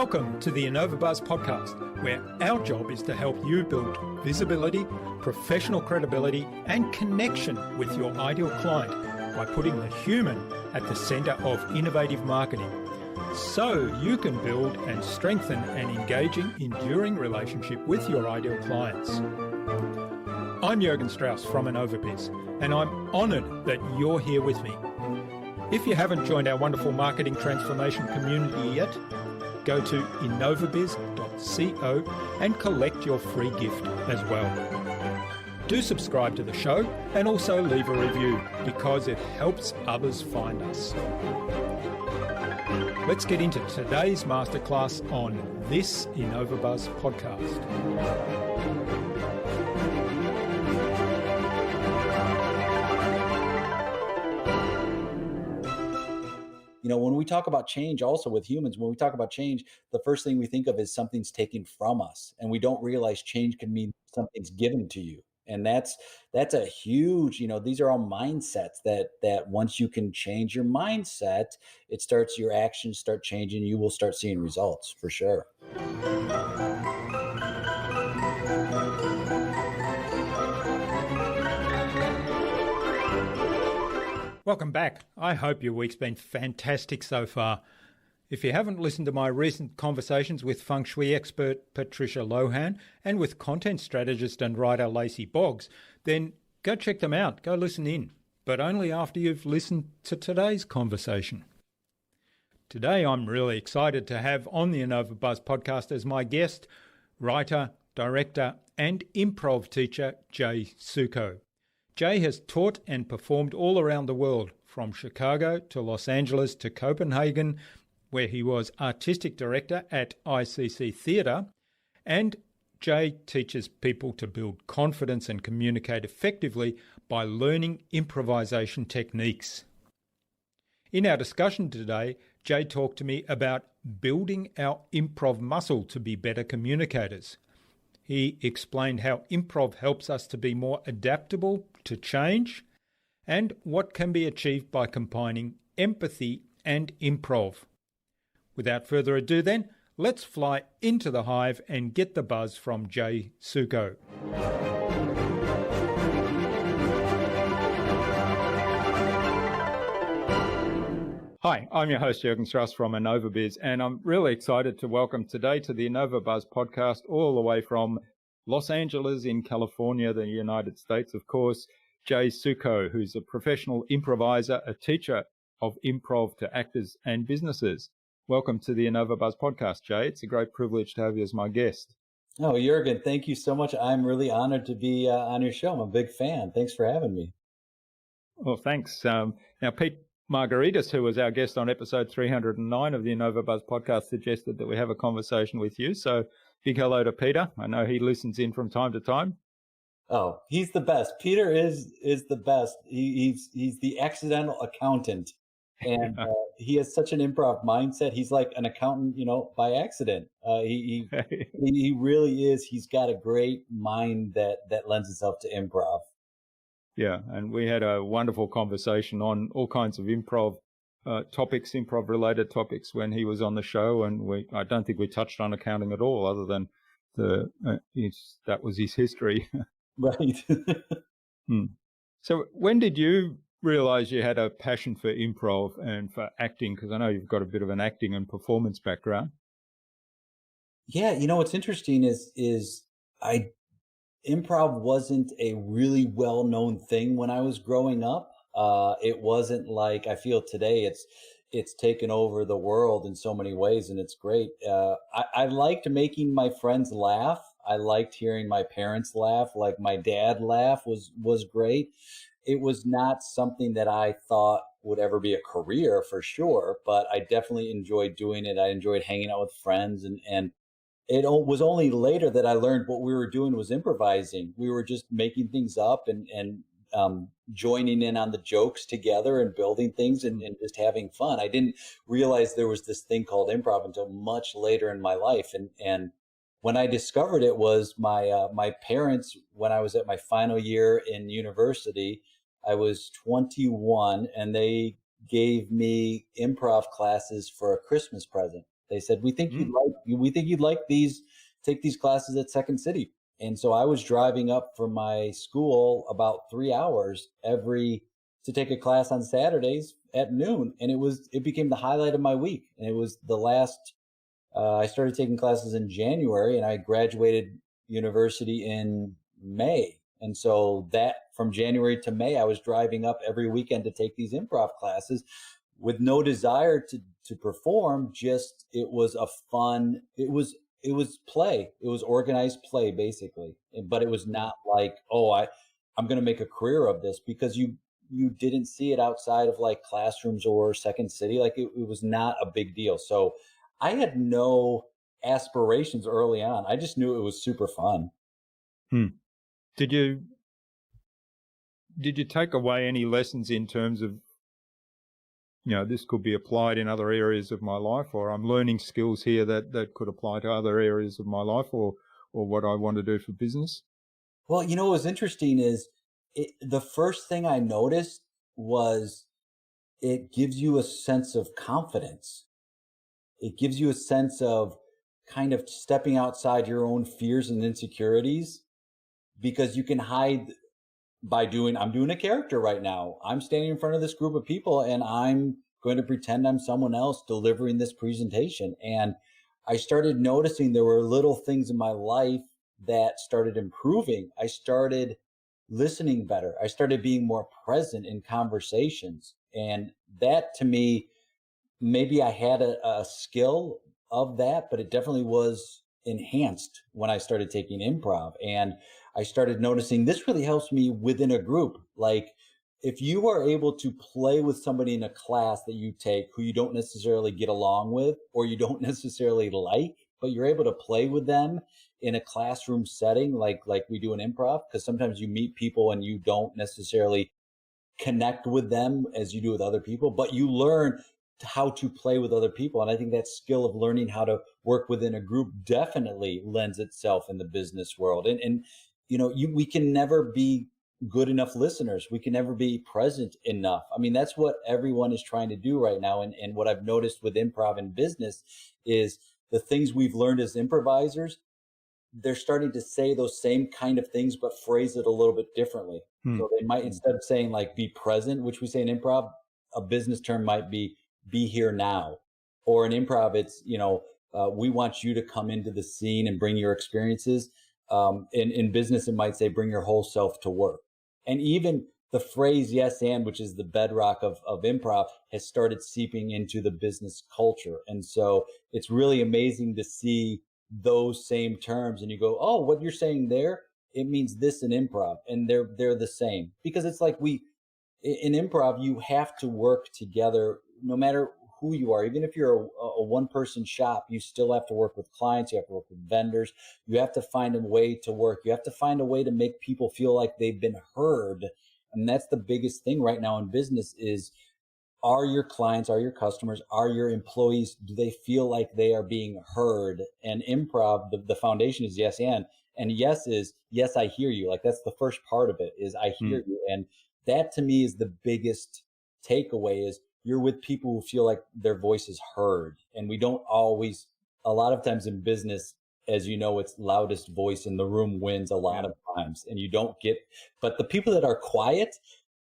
Welcome to the InnovaBuzz podcast, where our job is to help you build visibility, professional credibility, and connection with your ideal client by putting the human at the center of innovative marketing, so you can build and strengthen an engaging, enduring relationship with your ideal clients. I'm Jürgen Strauss from InnovaBuzz, and I'm honored that you're here with me. If you haven't joined our wonderful marketing transformation community yet, go to InnovaBuzz.co and collect your free gift as well. Do subscribe to the show and also leave a review because it helps others find us. Let's get into today's masterclass on this InnovaBuzz podcast. You know, when we talk about change, also with humans, when we talk about change, the first thing we think of is something's taken from us, and we don't realize change can mean something's given to you. And that's a huge, these are all mindsets that once you can change your mindset, your actions start changing. You will start seeing results for sure. Welcome back. I hope your week's been fantastic so far. If you haven't listened to my recent conversations with feng shui expert Patricia Lohan and with content strategist and writer Lacey Boggs, then go check them out. Go listen in, but only after you've listened to today's conversation. Today, I'm really excited to have on the InnovaBuzz podcast as my guest, writer, director, and improv teacher Jay Sukow. Jay has taught and performed all around the world, from Chicago to Los Angeles to Copenhagen, where he was artistic director at ICC Theater, and Jay teaches people to build confidence and communicate effectively by learning improvisation techniques. In our discussion today, Jay talked to me about building our improv muscle to be better communicators. He explained how improv helps us to be more adaptable to change and what can be achieved by combining empathy and improv. Without further ado then, let's fly into the hive and get the buzz from Jay Sukow. Hi, I'm your host Jürgen Strauss from InnovaBuzz, and I'm really excited to welcome today to the InnovaBuzz podcast all the way from Los Angeles in California, the United States, of course, Jay Sukow, who's a professional improviser, a teacher of improv to actors and businesses. Welcome to the InnovaBuzz podcast, Jay. It's a great privilege to have you as my guest. Oh, Jürgen, thank you so much. I'm really honored to be on your show. I'm a big fan. Thanks for having me. Well, thanks. Now, Pete Margaritis, who was our guest on episode 309 of the InnovaBuzz podcast, suggested that we have a conversation with you. So big hello to Peter. I know he listens in from time to time. Oh, he's the best. Peter is the best. He's the accidental accountant, and he has such an improv mindset. He's like an accountant, by accident. He really is. He's got a great mind that lends itself to improv. Yeah, and we had a wonderful conversation on all kinds of improv topics, improv-related topics when he was on the show, and I don't think we touched on accounting at all, other than that was his history. Right. So when did you realize you had a passion for improv and for acting? Because I know you've got a bit of an acting and performance background. Yeah, what's interesting is improv wasn't a really well-known thing when I was growing up. It wasn't like I feel today. It's taken over the world in so many ways, and it's great. I liked making my friends laugh. I liked hearing my parents laugh. Like my dad laugh was great. It was not something that I thought would ever be a career for sure, but I definitely enjoyed doing it. I enjoyed hanging out with friends, and it was only later that I learned what we were doing was improvising. We were just making things up and joining in on the jokes together and building things and just having fun. I didn't realize there was this thing called improv until much later in my life. And when I discovered it was my parents, when I was at my final year in university, I was 21, and they gave me improv classes for a Christmas present. They said, Mm. we think you'd like these, take these classes at Second City. And so I was driving up from my school about 3 hours to take a class on Saturdays at noon. And it became the highlight of my week. And it was the last, I started taking classes in January and I graduated university in May. And so that from January to May, I was driving up every weekend to take these improv classes with no desire to perform. Just it was a fun. It was play. It was organized play basically. But it was not like, oh, I'm going to make a career of this, because you didn't see it outside of like classrooms or Second City. Like it was not a big deal. So I had no aspirations early on. I just knew it was super fun. Hmm. Did you take away any lessons in terms of, this could be applied in other areas of my life, or I'm learning skills here that could apply to other areas of my life, or what I want to do for business? Well, what was interesting is the first thing I noticed was it gives you a sense of confidence. It gives you a sense of kind of stepping outside your own fears and insecurities, because you can hide I'm doing a character right now. I'm standing in front of this group of people and I'm going to pretend I'm someone else delivering this presentation. And I started noticing there were little things in my life that started improving. I started listening better. I started being more present in conversations. And that, to me, maybe I had a skill of that, but it definitely was enhanced when I started taking improv. And I started noticing this really helps me within a group. Like, if you are able to play with somebody in a class that you take who you don't necessarily get along with or you don't necessarily like, but you're able to play with them in a classroom setting, like we do in improv, because sometimes you meet people and you don't necessarily connect with them as you do with other people, but you learn how to play with other people. And I think that skill of learning how to work within a group definitely lends itself in the business world. And we can never be good enough listeners. We can never be present enough. I mean, that's what everyone is trying to do right now. And what I've noticed with improv and business is the things we've learned as improvisers, they're starting to say those same kind of things, but phrase it a little bit differently. So they might, instead of saying like be present, which we say in improv, a business term might be here now. Or in improv, it's, we want you to come into the scene and bring your experiences. In business, it might say bring your whole self to work. And even the phrase yes and, which is the bedrock of improv, has started seeping into the business culture. And so it's really amazing to see those same terms and you go, oh, what you're saying there, it means this in improv. And they're the same, because it's like in improv, you have to work together no matter who you are. Even if you're a one-person shop, you still have to work with clients. You have to work with vendors. You have to find a way to work. You have to find a way to make people feel like they've been heard. And that's the biggest thing right now in business is, are your clients, are your customers, are your employees, do they feel like they are being heard? And improv, the foundation is yes and yes is yes, I hear you. Like, that's the first part of it, is I hear you. And that to me is the biggest takeaway, is you're with people who feel like their voice is heard. And we don't always, a lot of times in business, as you know, it's loudest voice in the room wins a lot of times, and you don't get, but the people that are quiet,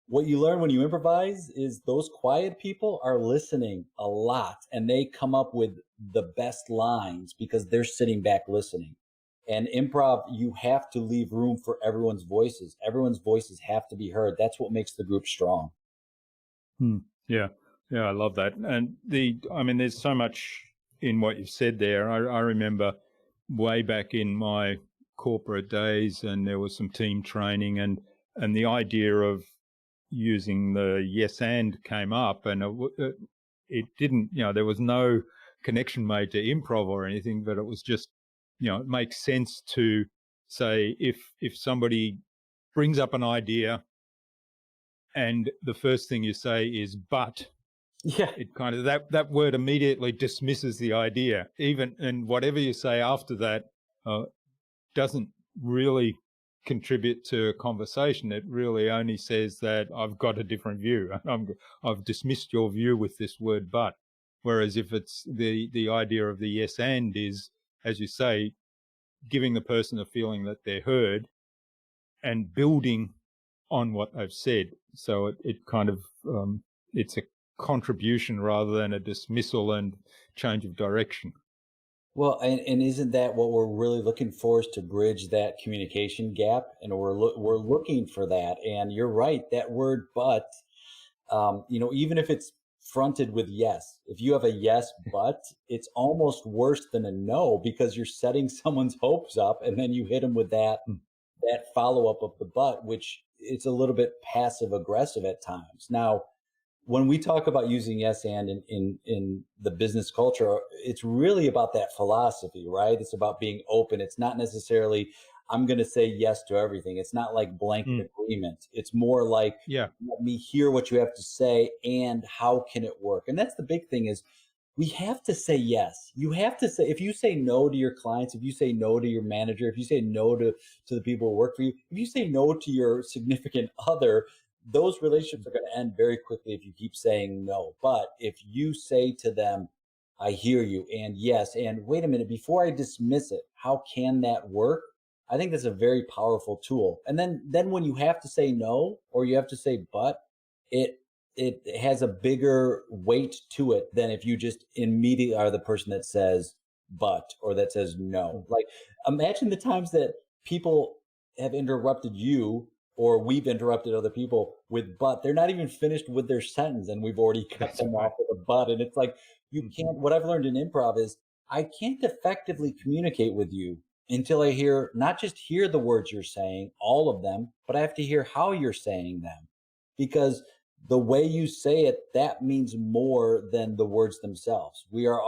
what you learn when you improvise is those quiet people are listening a lot, and they come up with the best lines because they're sitting back listening. And improv, you have to leave room for everyone's voices. Everyone's voices have to be heard. That's what makes the group strong. Yeah. Yeah, I love that. And there's so much in what you've said there. I remember way back in my corporate days, and there was some team training, and the idea of using the yes and came up, and it didn't, there was no connection made to improv or anything, but it was just, it makes sense to say, if somebody brings up an idea and the first thing you say is but, Yeah. it kind of, that word immediately dismisses the idea, and whatever you say after that doesn't really contribute to a conversation. It really only says that I've got a different view. I've dismissed your view with this word but. Whereas if it's the idea of the yes and is, as you say, giving the person a feeling that they're heard and building on what they've said. So it kind of, it's a contribution rather than a dismissal and change of direction. Well, and isn't that what we're really looking for, is to bridge that communication gap? And we're looking for that. And you're right, that word "but," even if it's fronted with yes, if you have a yes but, it's almost worse than a no, because you're setting someone's hopes up, and then you hit them with that follow up of the but, which it's a little bit passive aggressive at times. Now, when we talk about using yes and in the business culture, it's really about that philosophy, right? It's about being open. It's not necessarily, I'm going to say yes to everything. It's not like blanket agreement. It's more like, let me hear what you have to say and how can it work? And that's the big thing, is we have to say yes. You have to say, if you say no to your clients, if you say no to your manager, if you say no to the people who work for you, if you say no to your significant other, those relationships are going to end very quickly if you keep saying no. But if you say to them, I hear you, and yes, and wait a minute, before I dismiss it, how can that work? I think that's a very powerful tool. And then when you have to say no, or you have to say but, it has a bigger weight to it than if you just immediately are the person that says but, or that says no. Like, imagine the times that people have interrupted you, or we've interrupted other people with but. They're not even finished with their sentence and we've already cut them off with a but. And it's like, you can't, what I've learned in improv is, I can't effectively communicate with you until I hear, not just hear the words you're saying, all of them, but I have to hear how you're saying them. Because the way you say it, that means more than the words themselves. We are,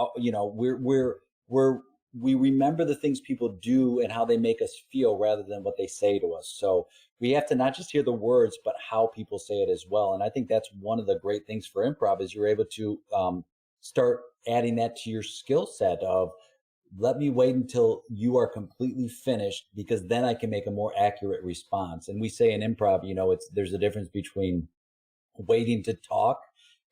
we remember the things people do and how they make us feel rather than what they say to us. So we have to not just hear the words, but how people say it as well. And I think that's one of the great things for improv, is you're able to start adding that to your skill set of, let me wait until you are completely finished, because then I can make a more accurate response. And we say in improv, there's a difference between waiting to talk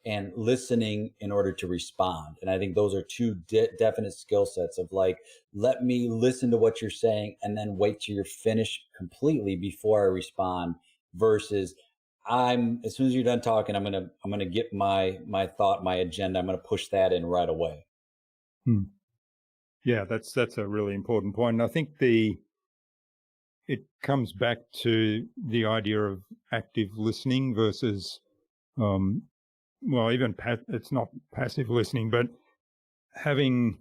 and listening in order to respond. And I think those are two definite skill sets of, like, let me listen to what you're saying and then wait till you're finished completely before I respond, versus as soon as you're done talking, I'm going to get my thought, my agenda. I'm going to push that in right away. Yeah, that's a really important point. And I think it comes back to the idea of active listening versus, even it's not passive listening, but having,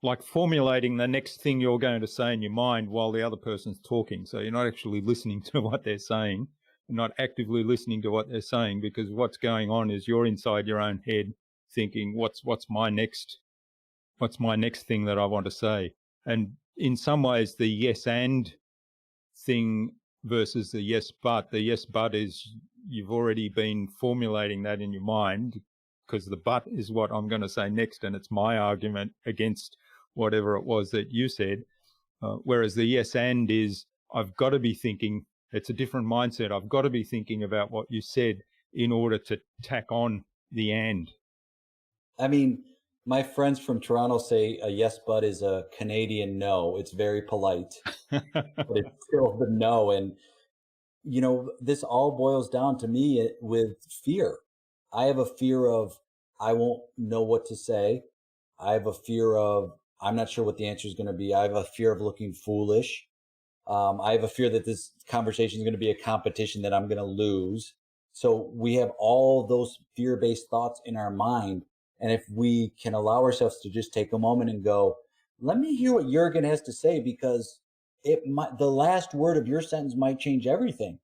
like, formulating the next thing you're going to say in your mind while the other person's talking. So you're not actually listening to what they're saying, you're not actively listening to what they're saying, because what's going on is you're inside your own head thinking, what's my next thing that I want to say? And in some ways, the yes and thing versus the yes but is, you've already been formulating that in your mind, because the but is what I'm going to say next, and it's my argument against whatever it was that you said. Whereas the yes and is, I've got to be thinking, it's a different mindset. I've got to be thinking about what you said in order to tack on the and. I mean, my friends from Toronto say a yes but is a Canadian no. It's very polite, but it's still the no. And, this all boils down to me with fear. I have a fear of, I won't know what to say. I have a fear of, I'm not sure what the answer is going to be. I have a fear of looking foolish. I have a fear that this conversation is going to be a competition that I'm going to lose. So we have all those fear-based thoughts in our mind. And if we can allow ourselves to just take a moment and go, let me hear what Jurgen has to say, because the last word of your sentence might change everything.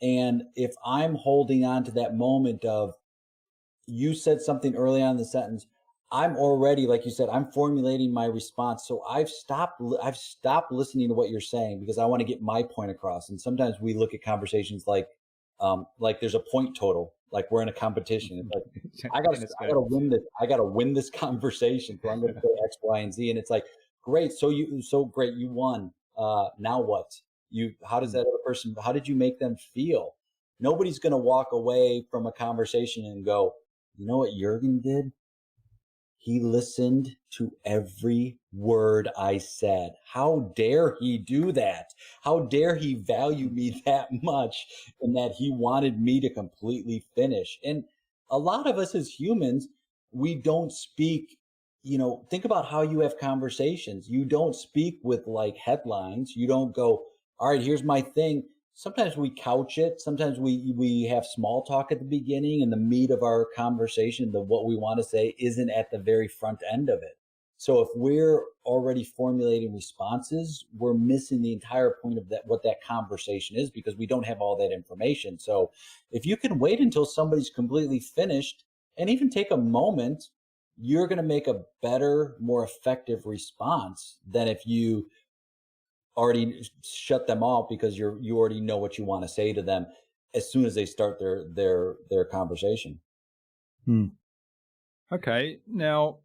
And if I'm holding on to that moment of, you said something early on in the sentence, I'm already, like you said, I'm formulating my response. So I've stopped listening to what you're saying, because I want to get my point across. And sometimes we look at conversations like there's a point total, like we're in a competition. It's like, I gotta win this. I gotta win this conversation. So I'm going to say X, Y, and Z. And it's like, great. So great. You won. Now what? How does that other person, how did you make them feel? Nobody's going to walk away from a conversation and go, You know what Jurgen did? He listened to every word I said. How dare he do that? How dare he value me that much and that he wanted me to completely finish? And a lot of us as humans, we don't speak, think about how you have conversations. You don't speak with like headlines. You don't go, all right, here's my thing. Sometimes we couch it. Sometimes we have small talk at the beginning, and the meat of our conversation, what we want to say, isn't at the very front end of it. So if we're already formulating responses, we're missing the entire point of that, what that conversation is, because we don't have all that information. So if you can wait until somebody's completely finished and even take a moment, you're going to make a better, more effective response than if you already shut them off because you already know what you want to say to them as soon as they start their conversation. Okay. Now,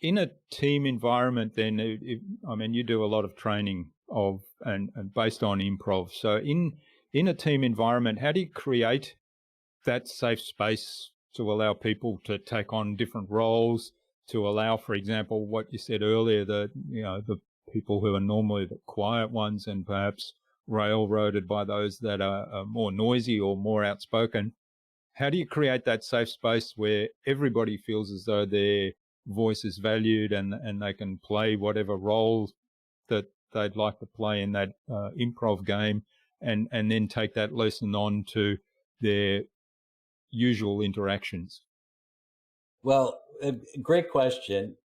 in a team environment, then, you do a lot of training and based on improv. So in a team environment, how do you create that safe space to allow people to take on different roles, to allow, for example, what you said earlier, the people who are normally the quiet ones and perhaps railroaded by those that are more noisy or more outspoken? How do you create that safe space where everybody feels as though their voice is valued and they can play whatever role that they'd like to play in that improv game, and then take that lesson on to their usual interactions? Well, great question.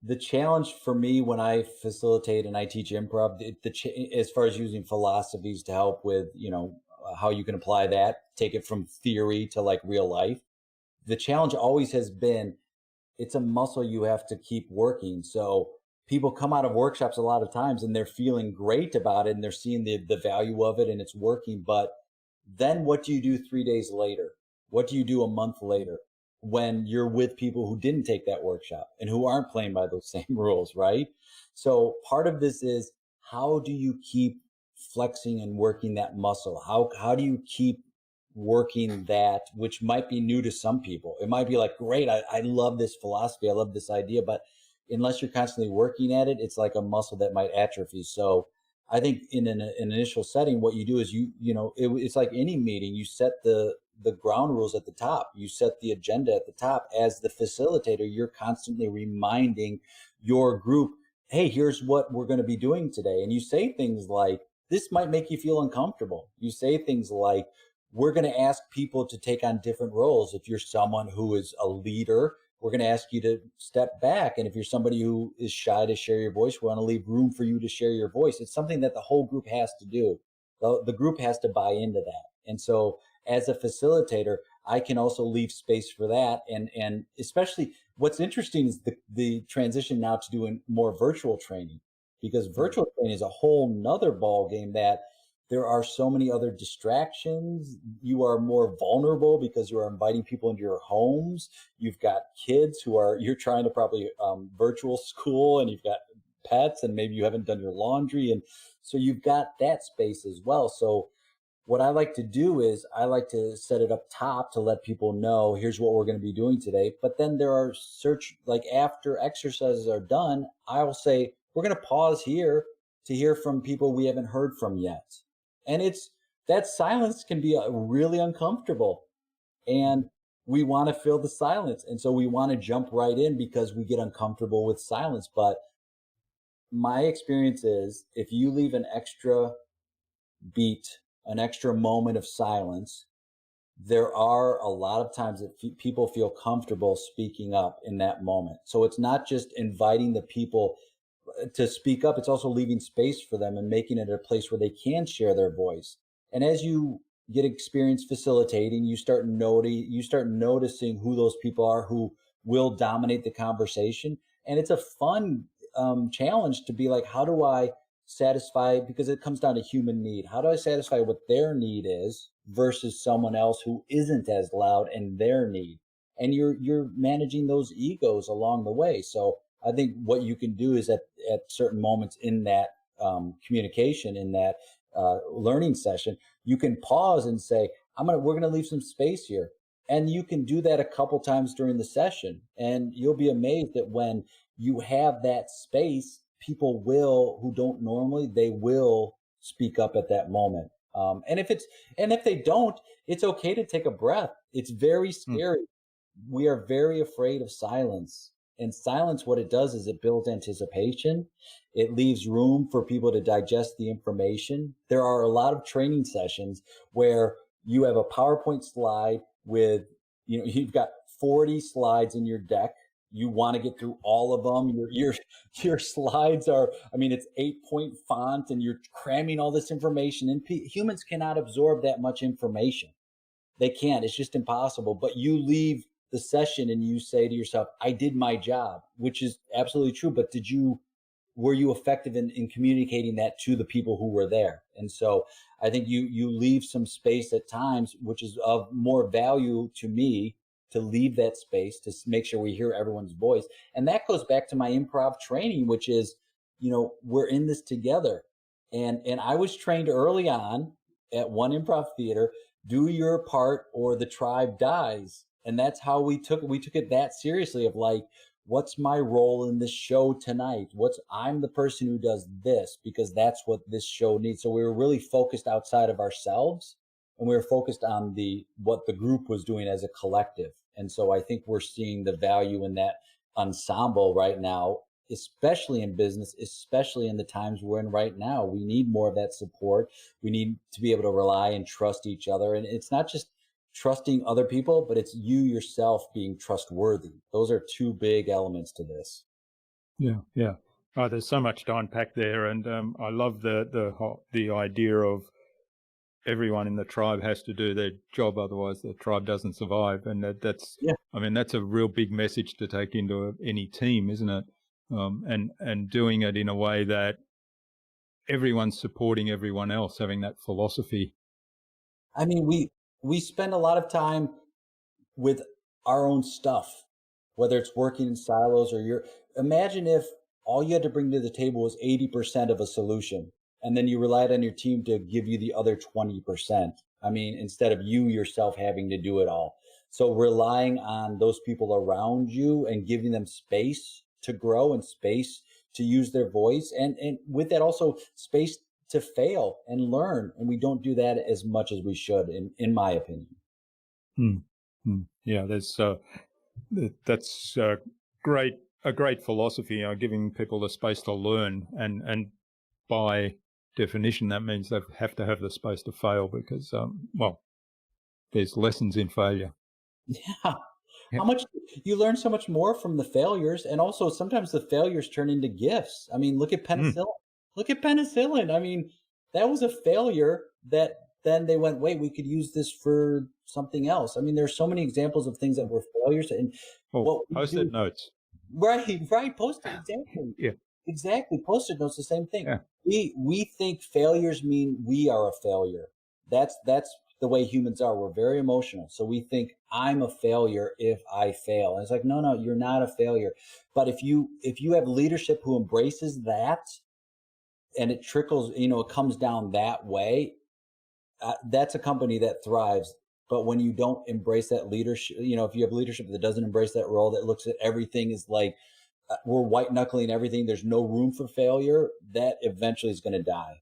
The challenge for me when I facilitate and I teach improv, as far as using philosophies to help with, how you can apply that, take it from theory to like real life. The challenge always has been, it's a muscle you have to keep working. So people come out of workshops a lot of times and they're feeling great about it and they're seeing the value of it and it's working. But then what do you do 3 days later? What do you do a month later when you're with people who didn't take that workshop and who aren't playing by those same rules, right? So part of this is, how do you keep flexing and working that muscle? How do you keep working that, which might be new to some people? It might be like, great, I love this philosophy, I love this idea, but unless you're constantly working at it, it's like a muscle that might atrophy. So I think in an initial setting, what you do is it's like any meeting, you set the ground rules at the top, you set the agenda at the top. As the facilitator, you're constantly reminding your group, hey, here's what we're going to be doing today. And you say things like, this might make you feel uncomfortable. You say things like, we're going to ask people to take on different roles. If you're someone who is a leader, we're going to ask you to step back. And if you're somebody who is shy to share your voice, we want to leave room for you to share your voice. It's something that the whole group has to do. The group has to buy into that. And so as a facilitator, I can also leave space for that. And especially what's interesting is the transition now to doing more virtual training, because virtual training is a whole nother ball game, that there are so many other distractions. You are more vulnerable because you are inviting people into your homes. You've got kids you're trying to probably virtual school, and you've got pets, and maybe you haven't done your laundry. And so you've got that space as well. So what I like to do is I like to set it up top to let people know, here's what we're going to be doing today. But then there are after exercises are done, I'll say, we're going to pause here to hear from people we haven't heard from yet. And that silence can be really uncomfortable, and we want to fill the silence. And so we want to jump right in because we get uncomfortable with silence. But my experience is, if you leave an extra beat, an extra moment of silence, there are a lot of times that people feel comfortable speaking up in that moment. So it's not just inviting the people to speak up, it's also leaving space for them and making it a place where they can share their voice. And as you get experience facilitating, you start noticing who those people are who will dominate the conversation. And it's a fun challenge to be like, how do I satisfy, because it comes down to human need. How do I satisfy what their need is versus someone else who isn't as loud and their need? And you're managing those egos along the way. So I think what you can do is at certain moments in that communication, in that learning session, you can pause and say, we're going to leave some space here. And you can do that a couple times during the session. And you'll be amazed that when you have that space, people will, who don't normally, they will speak up at that moment. And if they don't, it's okay to take a breath. It's very scary. We are very afraid of silence. And silence, what it does is it builds anticipation. It leaves room for people to digest the information. There are a lot of training sessions where you have a PowerPoint slide with, you've got 40 slides in your deck. You want to get through all of them. Your slides are, it's 8-point font and you're cramming all this information in. Humans cannot absorb that much information. They can't. It's just impossible. But you leave the session and you say to yourself, I did my job, which is absolutely true. But were you effective in communicating that to the people who were there? And so I think you leave some space at times, which is of more value to me, to leave that space to make sure we hear everyone's voice. And that goes back to my improv training, which is, we're in this together. And I was trained early on at one improv theater, do your part or the tribe dies. And that's how we took it that seriously, of like, what's my role in this show tonight? I'm the person who does this because that's what this show needs. So we were really focused outside of ourselves, and we were focused on what the group was doing as a collective. And so I think we're seeing the value in that ensemble right now, especially in business, especially in the times we're in right now. We need more of that support. We need to be able to rely and trust each other. And it's not just trusting other people, but it's you yourself being trustworthy. Those are two big elements to this. Yeah. Oh, there's so much to unpack there, and I love the idea of everyone in the tribe has to do their job, otherwise the tribe doesn't survive. And that's a real big message to take into any team, isn't it? And doing it in a way that everyone's supporting everyone else, having that philosophy. We spend a lot of time with our own stuff, whether it's working in silos or imagine if all you had to bring to the table was 80% of a solution, and then you relied on your team to give you the other 20%. Instead of you yourself having to do it all. So relying on those people around you and giving them space to grow and space to use their voice. And with that also space to fail and learn. And we don't do that as much as we should, in my opinion. Yeah, that's a great philosophy, giving people the space to learn. And by definition, that means they have to have the space to fail because, there's lessons in failure. Yeah. How much you learn so much more from the failures, and also sometimes the failures turn into gifts. Look at penicillin. Look at penicillin. That was a failure that then they went, wait, we could use this for something else. There's so many examples of things that were failures. And Post-it notes. Right. Post-it, exactly. Yeah. Exactly. Post-it notes, the same thing. Yeah. We think failures mean we are a failure. That's the way humans are. We're very emotional. So we think I'm a failure if I fail. And it's like, no, you're not a failure. But if you have leadership who embraces that, and it trickles, it comes down that way, that's a company that thrives. But when you don't embrace that leadership, if you have leadership that doesn't embrace that role, that looks at everything as like, we're white knuckling everything, there's no room for failure, that eventually is going to die.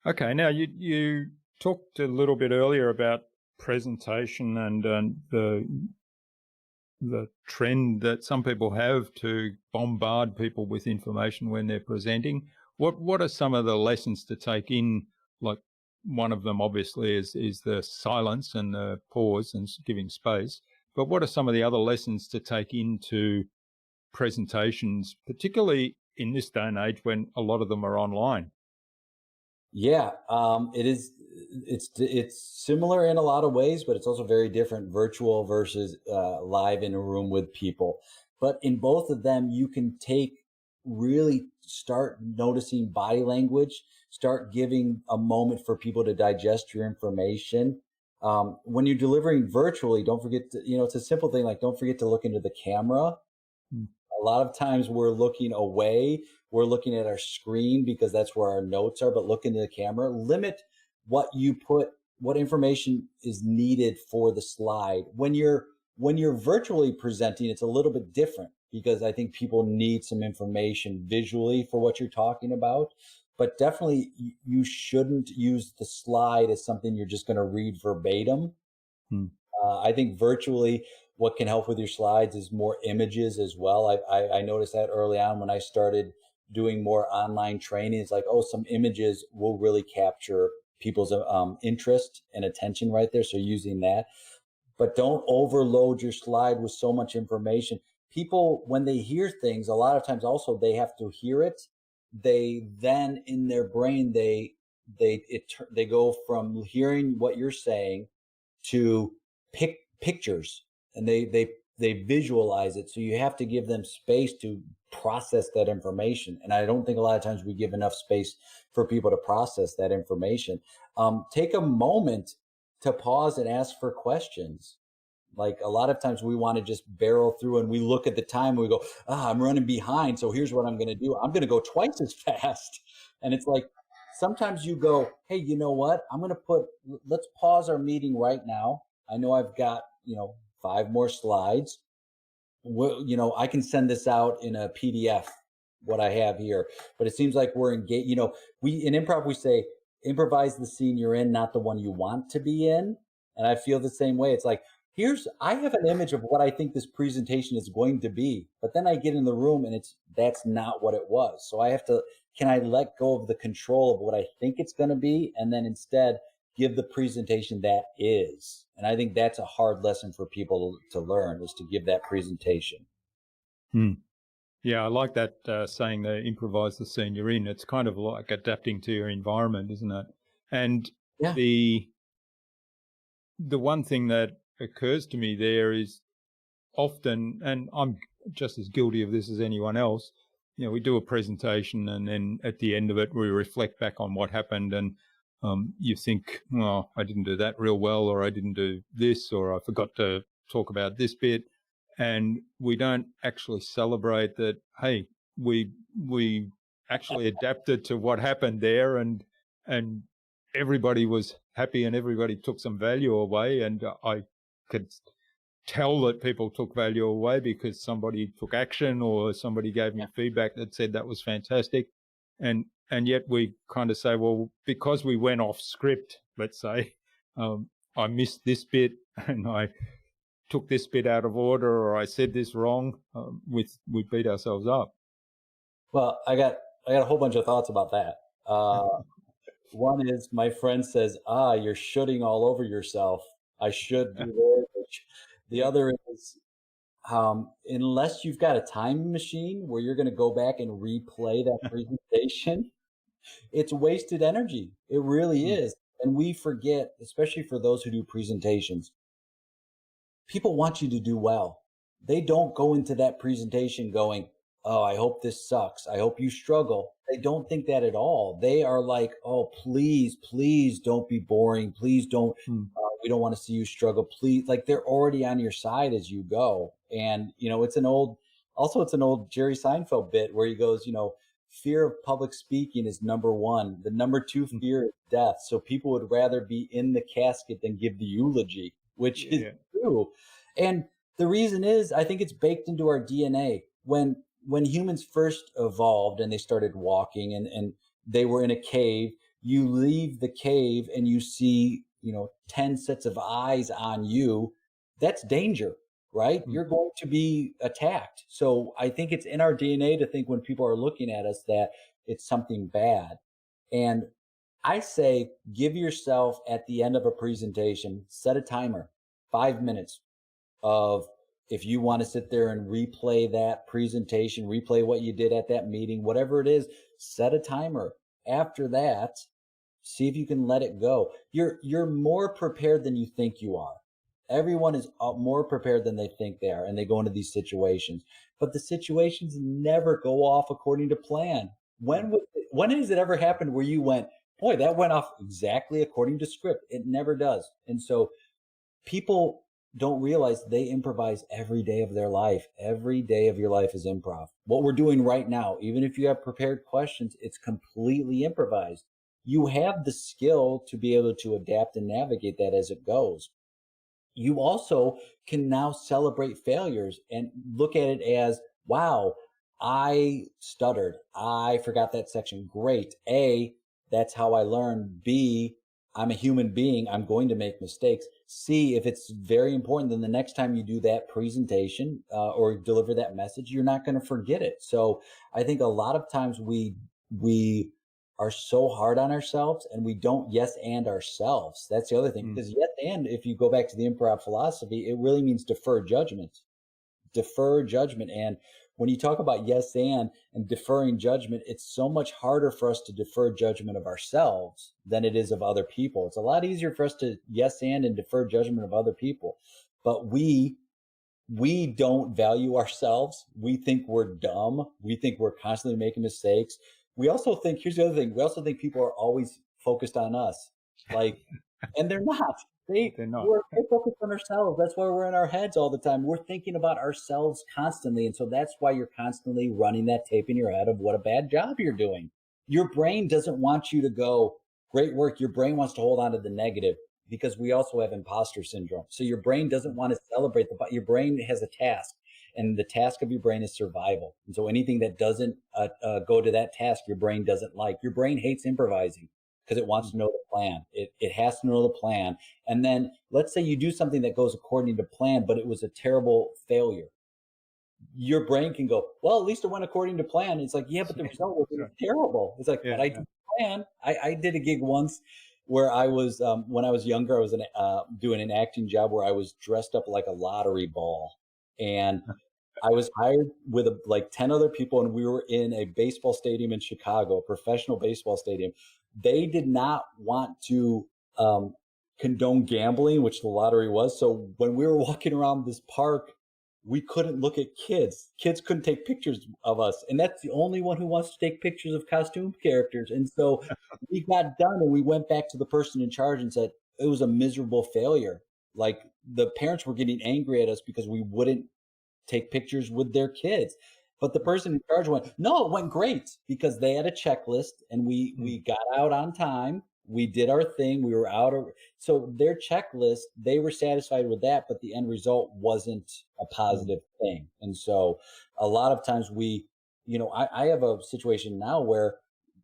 Okay, now you talked a little bit earlier about presentation and the trend that some people have to bombard people with information when they're presenting. What are some of the lessons to take in? Like, one of them obviously is the silence and the pause and giving space. But what are some of the other lessons to take into presentations, particularly in this day and age when a lot of them are online? Yeah, it is. It's similar in a lot of ways, but it's also very different, virtual versus live in a room with people. But in both of them, you can really start noticing body language, start giving a moment for people to digest your information. When you're delivering virtually, don't forget to, it's a simple thing, like don't forget to look into the camera. A lot of times we're looking away. We're looking at our screen because that's where our notes are, but look into the camera. Limit what you put what information is needed for the slide. When you're virtually presenting, it's a little bit different because I think people need some information visually for what you're talking about. But definitely you shouldn't use the slide as something you're just going to read verbatim. I think virtually what can help with your slides is more images as well. I noticed that early on when I started doing more online training. It's like, oh, some images will really capture people's interest and attention right there. So using that, but don't overload your slide with so much information. People, when they hear things, a lot of times also they have to hear it. They then in their brain, they go from hearing what you're saying to pictures, and they visualize it. So you have to give them space to process that information. And I don't think a lot of times we give enough space for people to process that information. Take a moment to pause and ask for questions. Like a lot of times we want to just barrel through and we look at the time and we go, I'm running behind. So here's what I'm going to do. I'm going to go twice as fast. And it's like, sometimes you go, hey, you know what? Let's pause our meeting right now. I know I've got, 5 more slides. I can send this out in a PDF, what I have here, but it seems like we're engaged. In improv, we say, improvise the scene you're in, not the one you want to be in. And I feel the same way. It's like, I have an image of what I think this presentation is going to be, but then I get in the room and that's not what it was. So can I let go of the control of what I think it's going to be, and then instead give the presentation that is. And I think that's a hard lesson for people to learn, is to give that presentation. Yeah, I like that saying that improvise the scene you're in. It's kind of like adapting to your environment, isn't it? And yeah. The one thing that occurs to me there is often, and I'm just as guilty of this as anyone else, we do a presentation and then at the end of it, we reflect back on what happened, and you think, well, I didn't do that real well, or I didn't do this, or I forgot to talk about this bit. And we don't actually celebrate that, hey, we actually adapted to what happened there, and everybody was happy and everybody took some value away. And I could tell that people took value away because somebody took action or somebody gave me feedback that said that was fantastic. And yet we kind of say, well, because we went off script, let's say, I missed this bit and I took this bit out of order, or I said this wrong, we beat ourselves up. Well, I got a whole bunch of thoughts about that. One is, my friend says, you're shooting all over yourself. I should do this. The other is, unless you've got a time machine where you're going to go back and replay that presentation, it's wasted energy. It really is. And we forget, especially for those who do presentations, people want you to do well. They don't go into that presentation going, oh, I hope this sucks. I hope you struggle. They don't think that at all. They are like, oh, please don't be boring. Please don't, we don't want to see you struggle. Please. Like, they're already on your side as you go. And, it's an old Jerry Seinfeld bit where he goes, fear of public speaking is number 1. The number 2 fear is death. So people would rather be in the casket than give the eulogy, which is true. And the reason is, I think it's baked into our DNA. When humans first evolved and they started walking and they were in a cave, you leave the cave and you see, 10 sets of eyes on you. That's danger, right? You're going to be attacked. So I think it's in our DNA to think when people are looking at us that it's something bad. And I say, give yourself, at the end of a presentation, set a timer, 5 minutes of, if you want to sit there and replay that presentation, replay what you did at that meeting, whatever it is, set a timer. After that, see if you can let it go. You're more prepared than you think you are. Everyone is more prepared than they think they are, and they go into these situations. But the situations never go off according to plan. When has it ever happened where you went, boy, that went off exactly according to script? It never does. And so people don't realize they improvise every day of their life. Every day of your life is improv. What we're doing right now, even if you have prepared questions, it's completely improvised. you have the skill to be able to adapt and navigate that as it goes. You also can now celebrate failures and look at it as, wow, I stuttered. I forgot that section. Great. A, that's how I learn. B, I'm a human being. I'm going to make mistakes. C, if it's very important, then the next time you do that presentation or deliver that message, you're not going to forget it. So I think a lot of times we are so hard on ourselves and we don't yes and ourselves. That's the other thing. Because yes and, if you go back to the improv philosophy, it really means defer judgment. Defer judgment. And when you talk about yes and deferring judgment, it's so much harder for us to defer judgment of ourselves than it is of other people. It's a lot easier for us to yes and defer judgment of other people. But we don't value ourselves. We think we're dumb. We think we're constantly making mistakes. We also think, here's the other thing. We also think people are always focused on us, like, and they're not. They're not. We're focused on ourselves. That's why we're in our heads all the time. We're thinking about ourselves constantly. And so that's why you're constantly running that tape in your head of what a bad job you're doing. Your brain doesn't want you to go, great work. Your brain wants to hold on to the negative, because we also have imposter syndrome. So your brain doesn't want to celebrate your brain has a task. And the task of your brain is survival. And so anything that doesn't go to that task, your brain doesn't like. Your brain hates improvising because it wants to know the plan. It has to know the plan. And then let's say you do something that goes according to plan, but it was a terrible failure. Your brain can go, well, at least it went according to plan. It's like, yeah, but the result was terrible. It's like, but I did plan. I did a gig once where I was, when I was younger, I was doing an acting job where I was dressed up like a lottery ball. And I was hired with like 10 other people, and we were in a baseball stadium in Chicago, a professional baseball stadium. They did not want to condone gambling, which the lottery was. So when we were walking around this park, we couldn't look at kids. Kids couldn't take pictures of us. And that's the only one who wants to take pictures of costume characters. And so we got done and we went back to the person in charge and said, it was a miserable failure. Like, the parents were getting angry at us because we wouldn't take pictures with their kids. But the person in charge went, no, it went great, because they had a checklist and we got out on time. We did our thing. We were out. So their checklist, they were satisfied with that, but the end result wasn't a positive thing. And so a lot of times I have a situation now where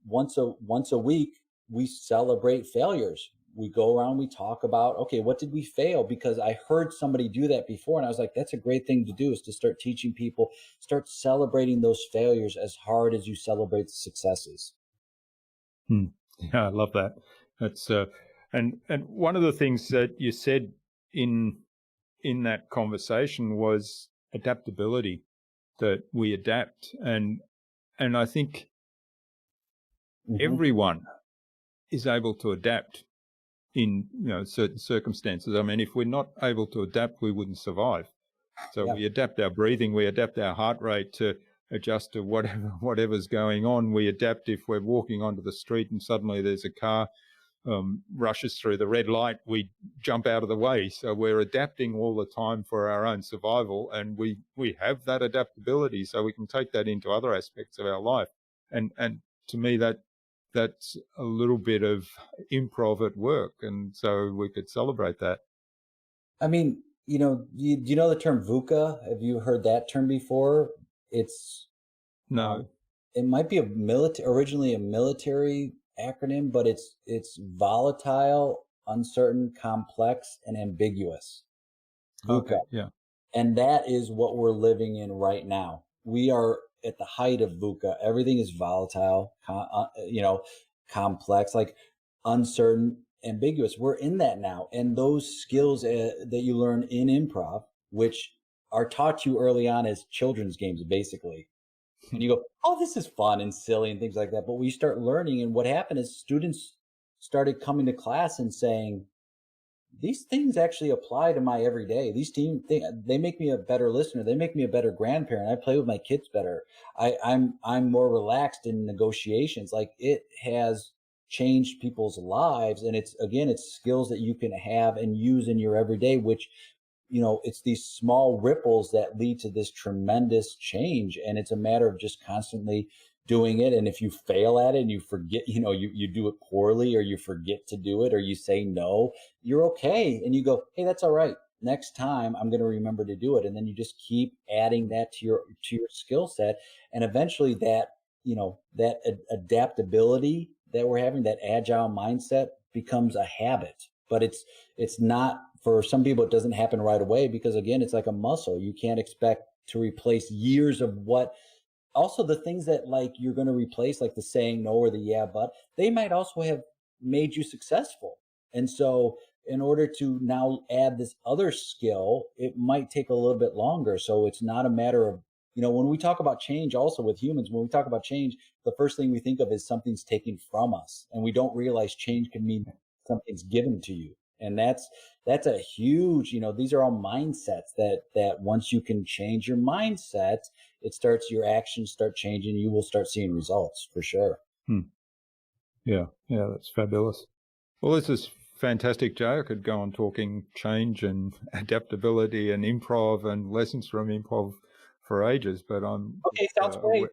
once a week, we celebrate failures. We go around, we talk about, okay, what did we fail? Because I heard somebody do that before. And I was like, that's a great thing to do, is to start teaching people, start celebrating those failures as hard as you celebrate the successes. Yeah, I love that. That's and one of the things that you said in that conversation was adaptability, that we adapt. And I think everyone is able to adapt in certain circumstances. I mean, if we're not able to adapt, we wouldn't survive. So we adapt our breathing, we adapt our heart rate to adjust to whatever's going on. We adapt if we're walking onto the street and suddenly there's a car rushes through the red light, we jump out of the way. So we're adapting all the time for our own survival, and we have that adaptability, so we can take that into other aspects of our life. And to me, that's a little bit of improv at work, and so we could celebrate that. I mean, do you know the term VUCA? Have you heard that term before? No. It might be originally a military acronym, but it's volatile, uncertain, complex, and ambiguous. VUCA. Okay, yeah. And that is what we're living in right now. We are at the height of VUCA. Everything is volatile, complex, like uncertain, ambiguous. We're in that now. And those skills that you learn in improv, which are taught you early on as children's games, basically. And you go, oh, this is fun and silly and things like that. But we start learning. And what happened is students started coming to class and saying, these things actually apply to my everyday. These they make me a better listener. They make me a better grandparent. I play with my kids better. I'm more relaxed in negotiations. Like, it has changed people's lives. And it's skills that you can have and use in your everyday, which, it's these small ripples that lead to this tremendous change. And it's a matter of just constantly doing it. And if you fail at it and you forget, you do it poorly, or you forget to do it, or you say no, you're okay. And you go, hey, that's all right. Next time I'm going to remember to do it. And then you just keep adding that to your skill set. And eventually that, that adaptability that we're having, that agile mindset, becomes a habit. But it's not, for some people, it doesn't happen right away, because again, it's like a muscle. You can't expect to replace years of what. Also, the things that like you're going to replace, like the saying no or the yeah, but they might also have made you successful. And so in order to now add this other skill, it might take a little bit longer. So it's not a matter of, when we talk about change, also with humans, when we talk about change, the first thing we think of is something's taken from us. And we don't realize change can mean something's given to you. And that's a huge, these are all mindsets that once you can change your mindset, your actions start changing. You will start seeing results for sure. Yeah, that's fabulous. Well, this is fantastic, Jay. I could go on talking change and adaptability and improv and lessons from improv for ages, but I'm okay. Sounds great.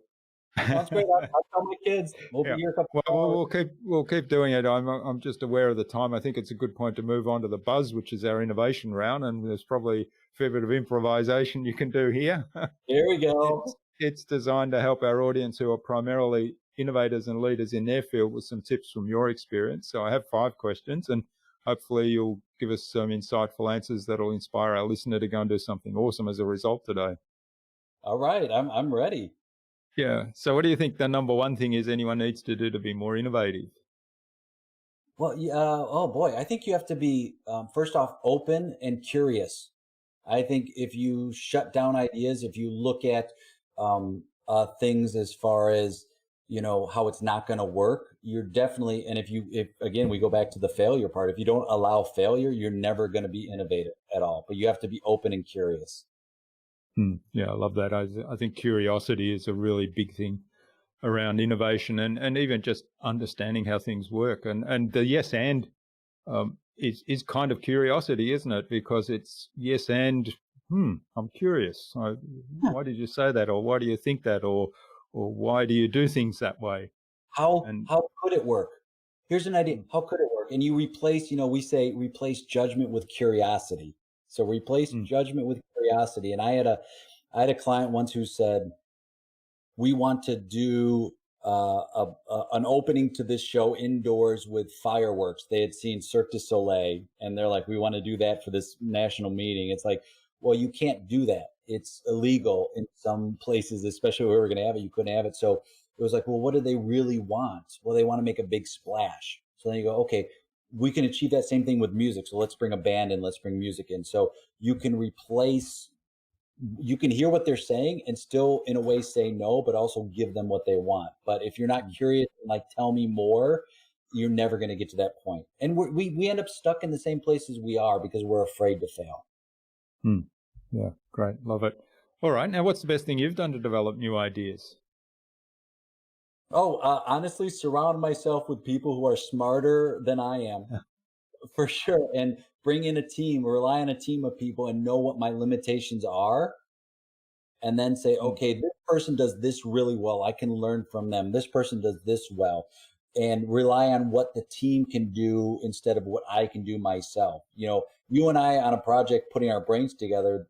Sounds great. I'll tell my kids. We'll be here a couple. Well, we'll keep doing it. I'm just aware of the time. I think it's a good point to move on to the buzz, which is our innovation round, and there's probably a fair bit of improvisation you can do here. Here we go. It's designed to help our audience, who are primarily innovators and leaders in their field, with some tips from your experience. So I have 5 questions, and hopefully you'll give us some insightful answers that'll inspire our listener to go and do something awesome as a result today. All right, I'm ready. Yeah. So what do you think the number one thing is anyone needs to do to be more innovative? Well, oh boy, I think you have to be, first off, open and curious. I think if you shut down ideas, if you look at things as far as, how it's not going to work, you're definitely, and if again, we go back to the failure part, if you don't allow failure, you're never going to be innovative at all. But you have to be open and curious. Yeah, I love that. I think curiosity is a really big thing around innovation, and even just understanding how things work. And the yes and is kind of curiosity, isn't it? Because it's yes and I'm curious. Why did you say that, or why do you think that, or why do you do things that way? How could it work? Here's an idea. How could it work? And you replace, we say replace judgment with curiosity. So replace judgment with curiosity. And I had a client once who said, we want to do an opening to this show indoors with fireworks. They had seen Cirque du Soleil, and they're like, we want to do that for this national meeting. It's like, well, you can't do that. It's illegal in some places, especially where we're going to have it. You couldn't have it. So it was like, well, what do they really want? Well, they want to make a big splash. So then you go, okay, we can achieve that same thing with music. So let's bring a band in, let's bring music in. So you can hear what they're saying and still in a way say no, but also give them what they want. But if you're not curious, like, tell me more, you're never going to get to that point. And we end up stuck in the same places we are because we're afraid to fail. Yeah, great. Love it. All right. Now, what's the best thing you've done to develop new ideas? Oh, honestly, surround myself with people who are smarter than I am, for sure. And bring in a team, rely on a team of people, and know what my limitations are. And then say, okay, this person does this really well. I can learn from them. This person does this well. And rely on what the team can do instead of what I can do myself. You and I on a project, putting our brains together,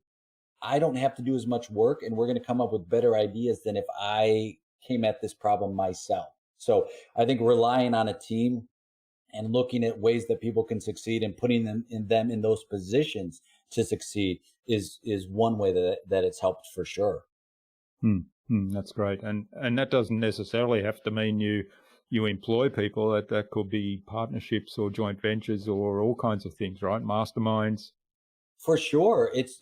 I don't have to do as much work, and we're going to come up with better ideas than if I came at this problem myself. So I think relying on a team and looking at ways that people can succeed and putting them in those positions to succeed is one way that it's helped for sure. That's great. And that doesn't necessarily have to mean you employ people. That could be partnerships or joint ventures or all kinds of things, right? Masterminds. For sure. It's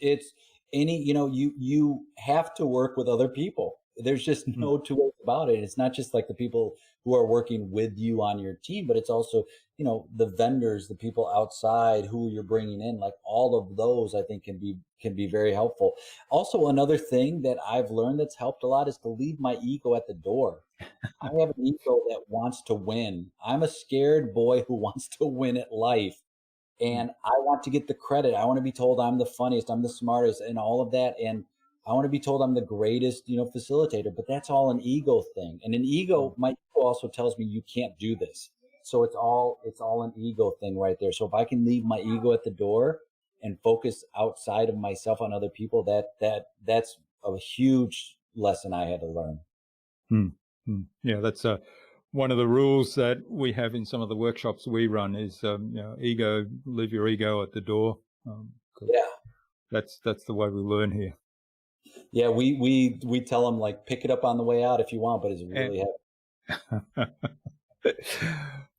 any, you have to work with other people. There's just no two ways about it. It's not just like the people who are working with you on your team, but it's also, the vendors, the people outside who you're bringing in, like all of those, I think can be very helpful. Also, another thing that I've learned that's helped a lot is to leave my ego at the door. I have an ego that wants to win. I'm a scared boy who wants to win at life. And I want to get the credit. I want to be told I'm the funniest, I'm the smartest, and all of that. And I want to be told I'm the greatest, facilitator, but that's all an ego thing. And my ego also tells me you can't do this. So it's all an ego thing right there. So if I can leave my ego at the door and focus outside of myself on other people, that's a huge lesson I had to learn. Yeah, that's one of the rules that we have in some of the workshops we run is, ego, leave your ego at the door. Yeah. That's the way we learn here. Yeah, we tell them, like, pick it up on the way out if you want, but it's really heavy.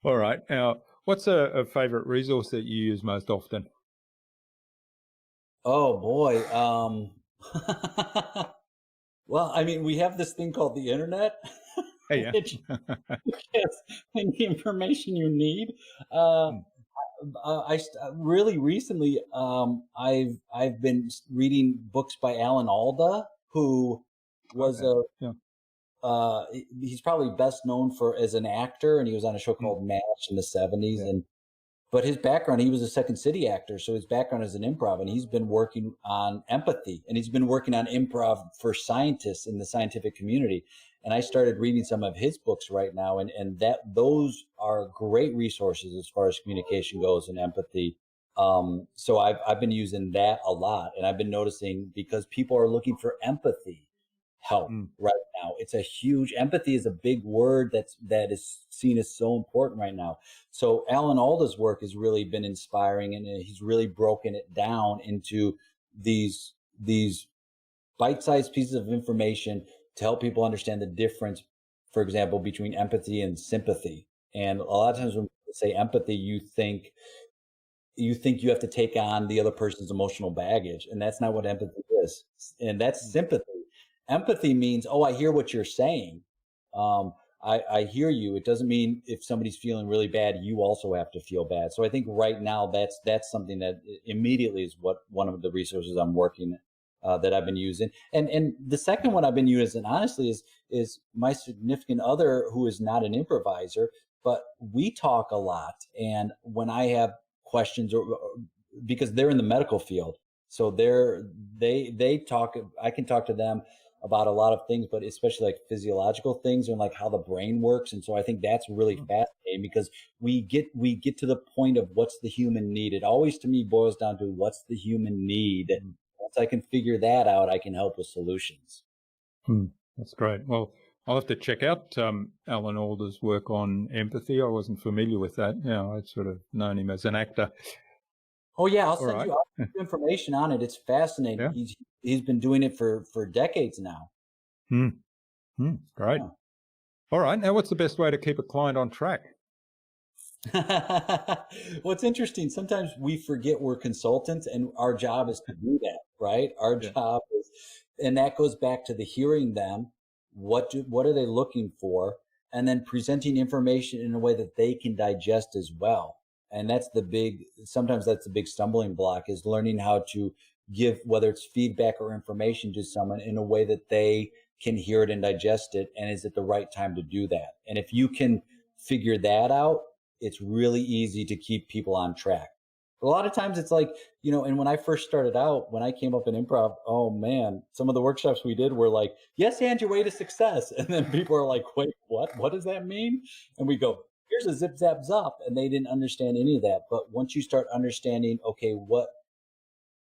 All right. Now, what's a favorite resource that you use most often? Oh boy. Well, I mean, we have this thing called the internet, Hey, yeah. which has any information you need. Really recently, I've been reading books by Alan Alda, who was he's probably best known as an actor, and he was on a show called MASH in the 70s. But his background, he was a Second City actor, so his background is in improv, and he's been working on empathy, and he's been working on improv for scientists in the scientific community. And I started reading some of his books right now, and those are great resources as far as communication goes and empathy. So I've been using that a lot, and I've been noticing, because people are looking for empathy help right now. It's empathy is a big word that is seen as so important right now. So Alan Alda's work has really been inspiring, and he's really broken it down into these bite-sized pieces of information to help people understand the difference, for example, between empathy and sympathy. And a lot of times when we say empathy, you think you have to take on the other person's emotional baggage, and that's not what empathy is. And that's sympathy. Empathy means, oh, I hear what you're saying. I hear you. It doesn't mean if somebody's feeling really bad, you also have to feel bad. So I think right now that's something that immediately is one of the resources I'm working that I've been using. And the second one I've been using, honestly, is my significant other, who is not an improviser, but we talk a lot. And when I have questions, or because they're in the medical field, so they talk, I can talk to them about a lot of things, but especially like physiological things and like how the brain works. And so I think that's really fascinating, because we get to the point of what's the human need. It always, to me, boils down to what's the human need. And once I can figure that out, I can help with solutions. That's great. Well, I'll have to check out Alan Alda's work on empathy. I wasn't familiar with that. I'd sort of known him as an actor. Oh yeah, I'll send you all information on it. It's fascinating. Yeah. He's been doing it for decades now. Great. Yeah. All right. Now, what's the best way to keep a client on track? Well, it's interesting. Sometimes we forget we're consultants, and our job is to do that, right? Our job is, and that goes back to the hearing them. What are they looking for? And then presenting information in a way that they can digest as well. And sometimes that's the big stumbling block, is learning how to give, whether it's feedback or information, to someone in a way that they can hear it and digest it. And is it the right time to do that? And if you can figure that out, it's really easy to keep people on track. But a lot of times it's like, and when I first started out, when I came up in improv, oh man, some of the workshops we did were like, yes, and your way to success. And then people are like, wait, what? What does that mean? And we go, here's a zip, zap, zop. And they didn't understand any of that. But once you start understanding, okay, what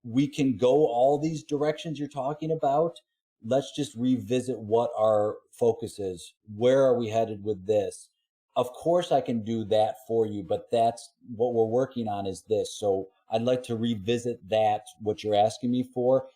we can go all these directions you're talking about, let's just revisit what our focus is. Where are we headed with this? Of course I can do that for you, but that's what we're working on, is this. So I'd like to revisit that, what you're asking me for,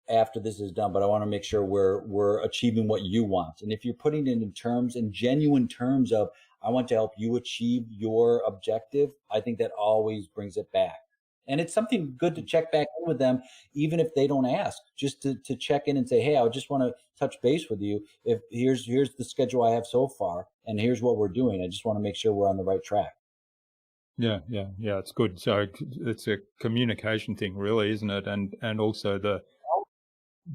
after this is done, but I want to make sure we're achieving what you want. And if you're putting it in genuine terms of, I want to help you achieve your objective, I think that always brings it back. And it's something good to check back in with them, even if they don't ask, just to check in and say, hey, I just want to touch base with you. If here's the schedule I have so far, and here's what we're doing. I just want to make sure we're on the right track. Yeah, it's good. So it's a communication thing, really, isn't it? And also the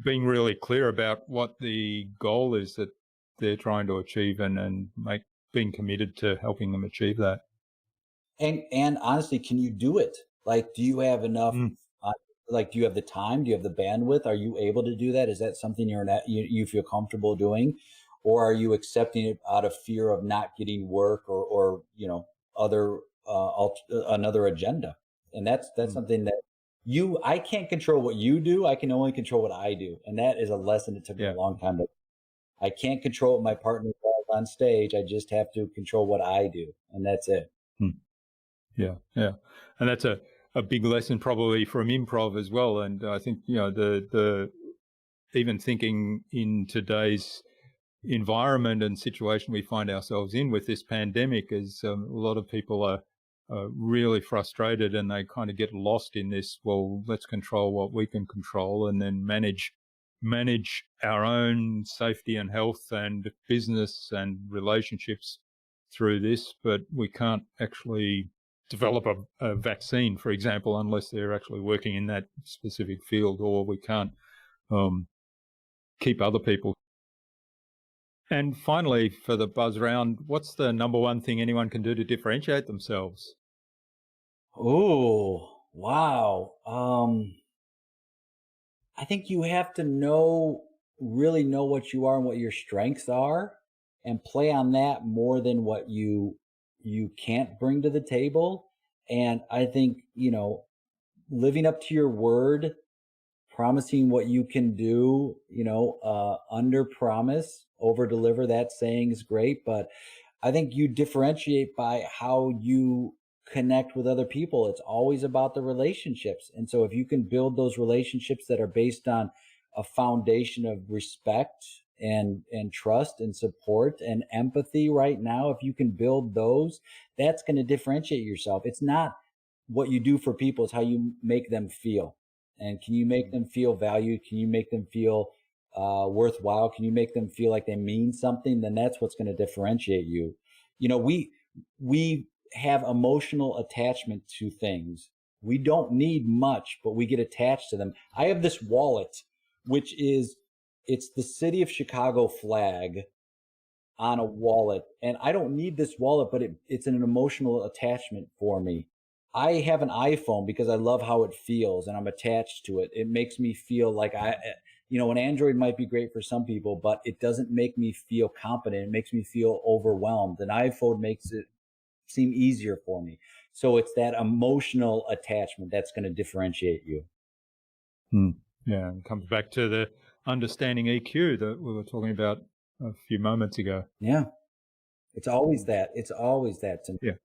being really clear about what the goal is that they're trying to achieve, and being committed to helping them achieve that. And honestly, can you do it? Like, do you have enough on your Like, do you have the time? Do you have the bandwidth? Are you able to do that? Is that something you feel comfortable doing? Or are you accepting it out of fear of not getting work or other another agenda? And that's something that I can't control what you do. I can only control what I do. And that is a lesson that took me a long time. I can't control what my partner does on stage. I just have to control what I do. And that's it. Yeah. And that's a big lesson probably from improv as well. And I think, the even thinking in today's environment and situation we find ourselves in with this pandemic is a lot of people are really frustrated, and they kind of get lost in this, well, let's control what we can control and then manage our own safety and health and business and relationships through this. But we can't actually develop a vaccine, for example, unless they're actually working in that specific field, or we can't keep other people. And finally, for the buzz round, what's the number one thing anyone can do to differentiate themselves? Oh, wow. I think you have to really know what you are and what your strengths are, and play on that more than what you can't bring to the table. And I think, living up to your word, promising what you can do, under promise, over deliver, that saying is great. But I think you differentiate by how you connect with other people. It's always about the relationships. And so if you can build those relationships that are based on a foundation of respect and trust and support and empathy right now, if you can build those, that's going to differentiate yourself. It's not what you do for people, it's how you make them feel. And can you make them feel valued? Can you make them feel worthwhile? Can you make them feel like they mean something? Then that's what's going to differentiate you. We have emotional attachment to things. We don't need much, but we get attached to them. I have this wallet, which it's the city of Chicago flag on a wallet. And I don't need this wallet, but it's an emotional attachment for me. I have an iPhone because I love how it feels and I'm attached to it. It makes me feel like an Android might be great for some people, but it doesn't make me feel competent. It makes me feel overwhelmed. An iPhone makes it seem easier for me. So it's that emotional attachment that's going to differentiate you. Yeah, it comes back to the understanding EQ that we were talking about a few moments ago. Yeah. It's always that. It's always that to me. Yeah.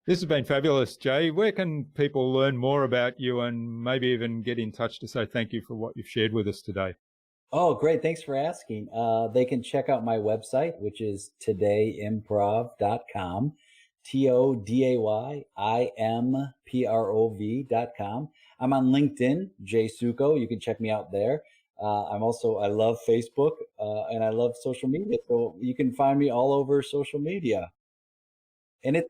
This has been fabulous, Jay. Where can people learn more about you and maybe even get in touch to say thank you for what you've shared with us today? Oh, great. Thanks for asking. They can check out my website, which is todayimprov.com, TODAYIMPROV.com. I'm on LinkedIn, Jay Sukow. You can check me out there. I love Facebook, and I love social media. So you can find me all over social media. And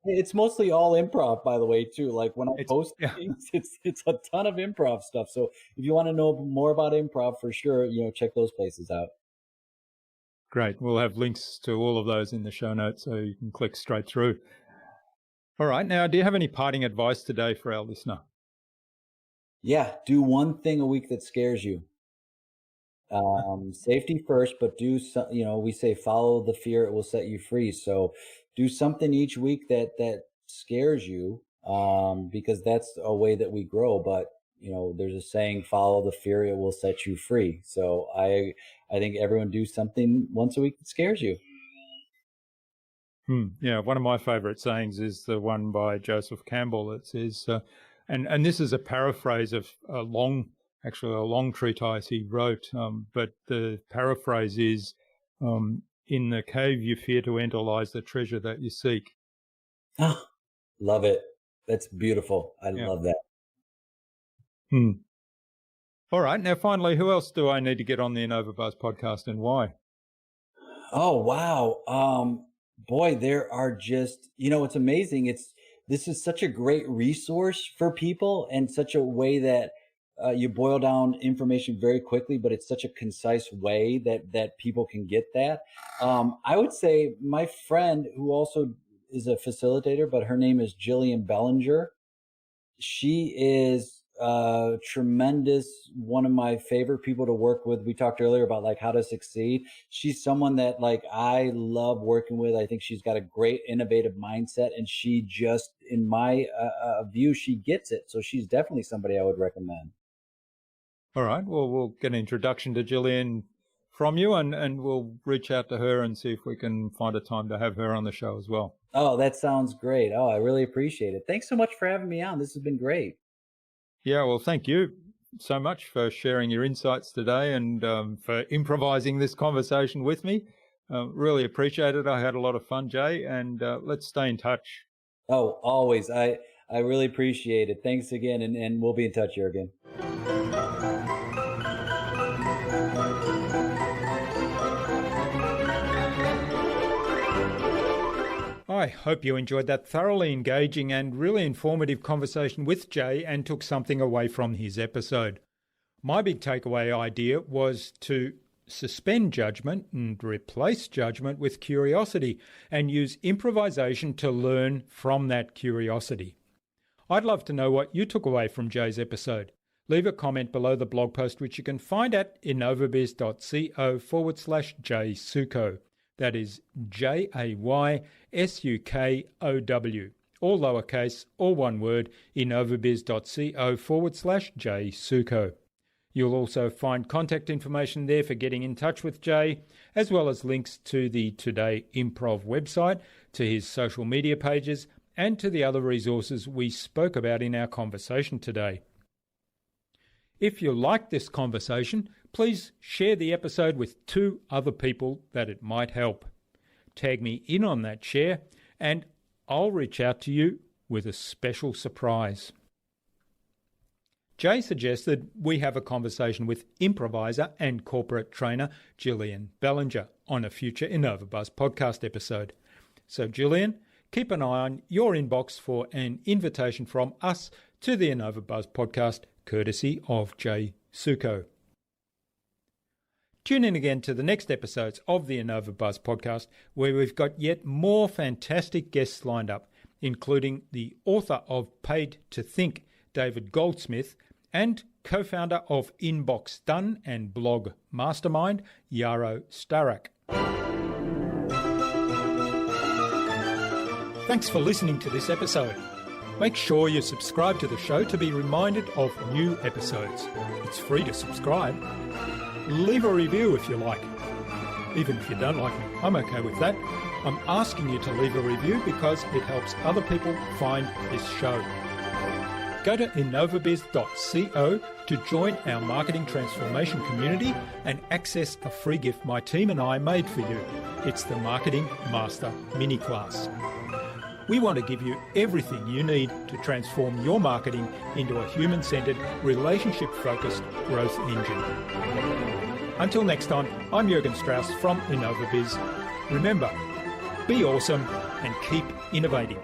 it's mostly all improv, by the way, too. Like when I post things, it's a ton of improv stuff. So if you want to know more about improv, for sure, check those places out. Great. We'll have links to all of those in the show notes so you can click straight through. All right. Now, do you have any parting advice today for our listener? Yeah. Do one thing a week that scares you. Safety first, but we say follow the fear, it will set you free. So do something each week that scares you, because that's a way that we grow. But there's a saying, follow the fear, it will set you free. So I think everyone do something once a week that scares you. Yeah, one of my favorite sayings is the one by Joseph Campbell. It says, and this is a paraphrase of a long treatise he wrote, but the paraphrase is, in the cave you fear to enter lies the treasure that you seek. Oh, love it. That's beautiful. I love that. All right. Now, finally, who else do I need to get on the InnovaBuzz podcast and why? Oh, wow. Boy, there are just, it's amazing. This is such a great resource for people, and such a way that you boil down information very quickly, but it's such a concise way that people can get that. I would say my friend, who also is a facilitator, but her name is Jillian Bellinger. She is tremendous, one of my favorite people to work with. We talked earlier about like how to succeed. She's someone that like I love working with. I think she's got a great innovative mindset, and she just, in my view, she gets it. So she's definitely somebody I would recommend. All right. Well, we'll get an introduction to Gillian from you, and we'll reach out to her and see if we can find a time to have her on the show as well. Oh, that sounds great. Oh, I really appreciate it. Thanks so much for having me on. This has been great. Yeah, well, thank you so much for sharing your insights today and for improvising this conversation with me. Really appreciate it. I had a lot of fun, Jay, and let's stay in touch. Oh, always. I really appreciate it. Thanks again, and we'll be in touch here again. I hope you enjoyed that thoroughly engaging and really informative conversation with Jay and took something away from his episode. My big takeaway idea was to suspend judgment and replace judgment with curiosity and use improvisation to learn from that curiosity. I'd love to know what you took away from Jay's episode. Leave a comment below the blog post, which you can find at innovabiz.co/Jay Sukow. That is JaySukow, all lowercase, all one word, innovabiz.co/Jay Sukow. You'll also find contact information there for getting in touch with Jay, as well as links to the Today Improv website, to his social media pages, and to the other resources we spoke about in our conversation today. If you like this conversation, please share the episode with 2 other people that it might help. Tag me in on that share, and I'll reach out to you with a special surprise. Jay suggested we have a conversation with improviser and corporate trainer Gillian Bellinger on a future InnovaBuzz podcast episode. So Gillian, keep an eye on your inbox for an invitation from us to the InnovaBuzz podcast, courtesy of Jay Sukow. Tune in again to the next episodes of the InnovaBuzz podcast, where we've got yet more fantastic guests lined up, including the author of Paid to Think, David Goldsmith, and co-founder of Inbox Done and blog Mastermind, Yaro Starak. Thanks for listening to this episode. Make sure you subscribe to the show to be reminded of new episodes. It's free to subscribe. Leave a review if you like. Even if you don't like me, I'm okay with that. I'm asking you to leave a review because it helps other people find this show. Go to innovabiz.co to join our marketing transformation community and access a free gift my team and I made for you. It's the Marketing Master Mini Class. We want to give you everything you need to transform your marketing into a human-centered, relationship-focused growth engine. Until next time, I'm Jürgen Strauss from InnovaBiz. Remember, be awesome and keep innovating.